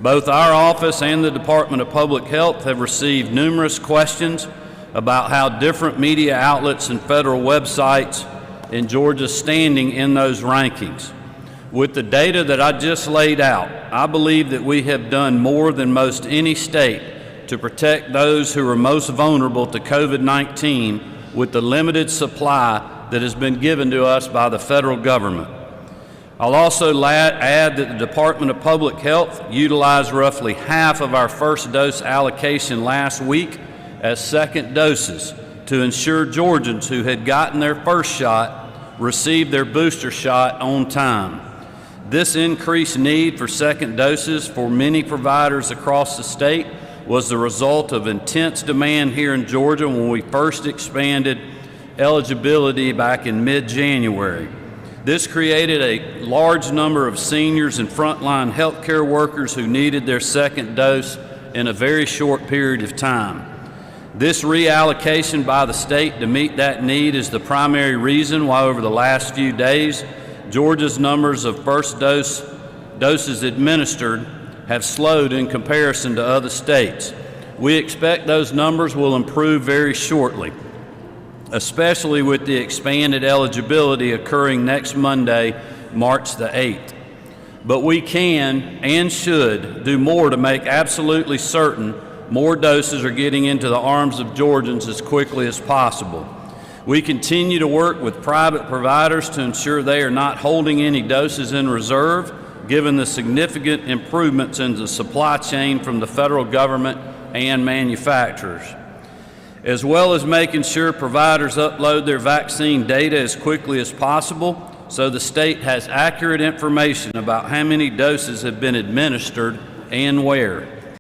Both our office and the Department of Public Health have received numerous questions about how different media outlets and federal websites in Georgia's standing in those rankings. With the data that I just laid out, I believe that we have done more than most any state to protect those who are most vulnerable to COVID-19 with the limited supply that has been given to us by the federal government. I'll also add that the Department of Public Health utilized roughly half of our first dose allocation last week as second doses to ensure Georgians who had gotten their first shot received their booster shot on time. This increased need for second doses for many providers across the state was the result of intense demand here in Georgia when we first expanded eligibility back in mid-January. This created a large number of seniors and frontline healthcare workers who needed their second dose in a very short period of time. This reallocation by the state to meet that need is the primary reason why over the last few days, Georgia's numbers of first doses administered have slowed in comparison to other states. We expect those numbers will improve very shortly, especially with the expanded eligibility occurring next Monday, March the 8th. But we can and should do more to make absolutely certain more doses are getting into the arms of Georgians as quickly as possible. We continue to work with private providers to ensure they are not holding any doses in reserve, given the significant improvements in the supply chain from the federal government and manufacturers, as well as making sure providers upload their vaccine data as quickly as possible so the state has accurate information about how many doses have been administered and where.